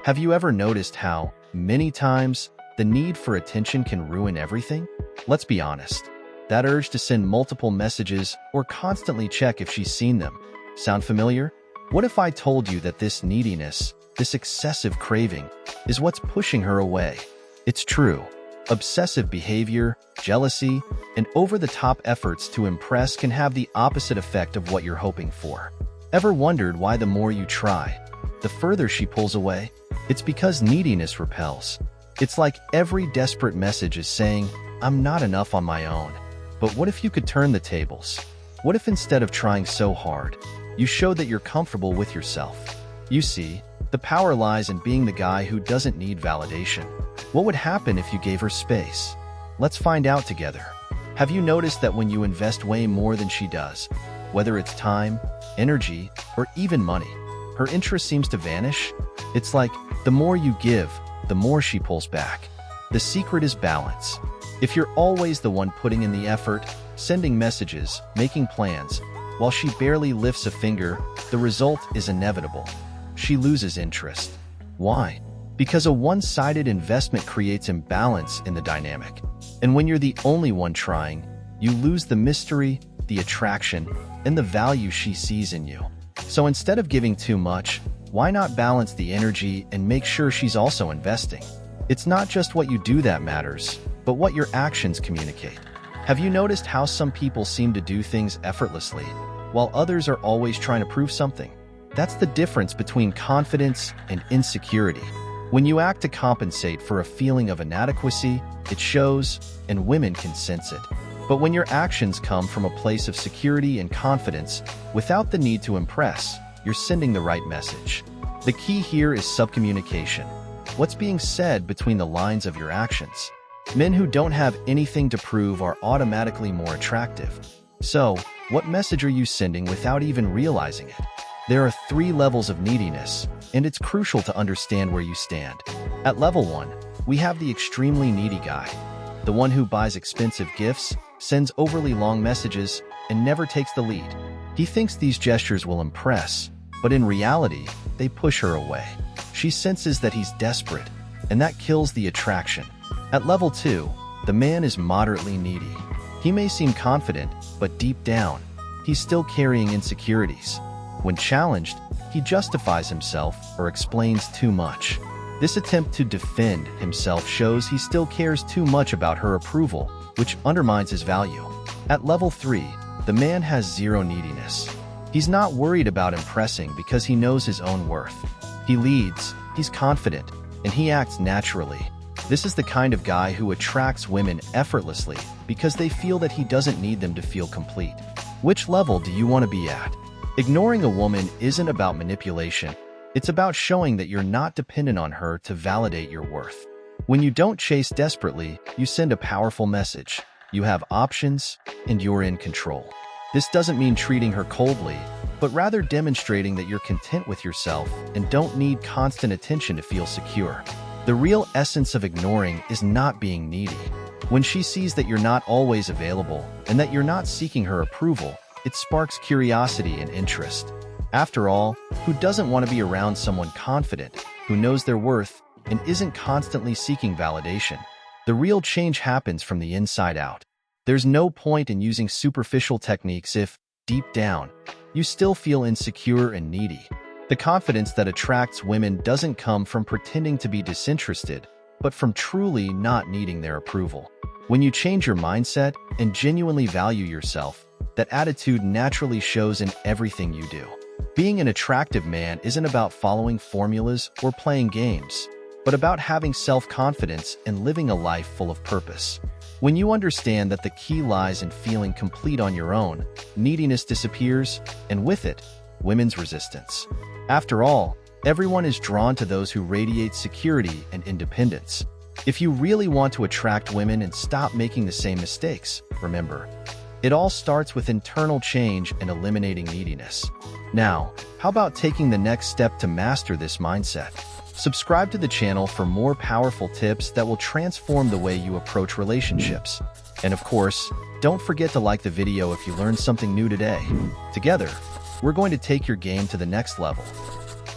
Have you ever noticed how, many times, the need for attention can ruin everything? Let's be honest. That urge to send multiple messages or constantly check if she's seen them. Sound familiar? What if I told you that this neediness, this excessive craving, is what's pushing her away? It's true. Obsessive behavior, jealousy, and over-the-top efforts to impress can have the opposite effect of what you're hoping for. Ever wondered why the more you try, the further she pulls away? It's because neediness repels. It's like every desperate message is saying, "I'm not enough on my own." But what if you could turn the tables? What if instead of trying so hard, you showed that you're comfortable with yourself? You see, the power lies in being the guy who doesn't need validation. What would happen if you gave her space? Let's find out together. Have you noticed that when you invest way more than she does, whether it's time, energy, or even money, her interest seems to vanish? It's like the more you give, the more she pulls back. The secret is balance. If you're always the one putting in the effort, sending messages, making plans, while she barely lifts a finger, the result is inevitable. She loses interest. Why? Because a one-sided investment creates imbalance in the dynamic. And when you're the only one trying, you lose the mystery, the attraction, and the value she sees in you. So instead of giving too much, why not balance the energy and make sure she's also investing? It's not just what you do that matters, but what your actions communicate. Have you noticed how some people seem to do things effortlessly, while others are always trying to prove something? That's the difference between confidence and insecurity. When you act to compensate for a feeling of inadequacy, it shows, and women can sense it. But when your actions come from a place of security and confidence, without the need to impress, you're sending the right message. The key here is subcommunication. What's being said between the lines of your actions? Men who don't have anything to prove are automatically more attractive. So, what message are you sending without even realizing it? There are 3 levels of neediness, and it's crucial to understand where you stand. At level 1, we have the extremely needy guy. The one who buys expensive gifts, sends overly long messages, and never takes the lead. He thinks these gestures will impress, but in reality, they push her away. She senses that he's desperate, and that kills the attraction. At level 2, the man is moderately needy. He may seem confident, but deep down, he's still carrying insecurities. When challenged, he justifies himself or explains too much. This attempt to defend himself shows he still cares too much about her approval, which undermines his value. At level 3, the man has zero neediness. He's not worried about impressing because he knows his own worth. He leads, he's confident, and he acts naturally. This is the kind of guy who attracts women effortlessly because they feel that he doesn't need them to feel complete. Which level do you want to be at? Ignoring a woman isn't about manipulation. It's about showing that you're not dependent on her to validate your worth. When you don't chase desperately, you send a powerful message. You have options, and you're in control. This doesn't mean treating her coldly, but rather demonstrating that you're content with yourself and don't need constant attention to feel secure. The real essence of ignoring is not being needy. When she sees that you're not always available and that you're not seeking her approval, it sparks curiosity and interest. After all, who doesn't want to be around someone confident, who knows their worth, and isn't constantly seeking validation? The real change happens from the inside out. There's no point in using superficial techniques if, deep down, you still feel insecure and needy. The confidence that attracts women doesn't come from pretending to be disinterested, but from truly not needing their approval. When you change your mindset and genuinely value yourself, that attitude naturally shows in everything you do. Being an attractive man isn't about following formulas or playing games, but about having self-confidence and living a life full of purpose. When you understand that the key lies in feeling complete on your own, neediness disappears, and with it, women's resistance. After all, everyone is drawn to those who radiate security and independence. If you really want to attract women and stop making the same mistakes, remember, it all starts with internal change and eliminating neediness. Now, how about taking the next step to master this mindset? Subscribe to the channel for more powerful tips that will transform the way you approach relationships. And of course, don't forget to like the video if you learned something new today. Together, we're going to take your game to the next level.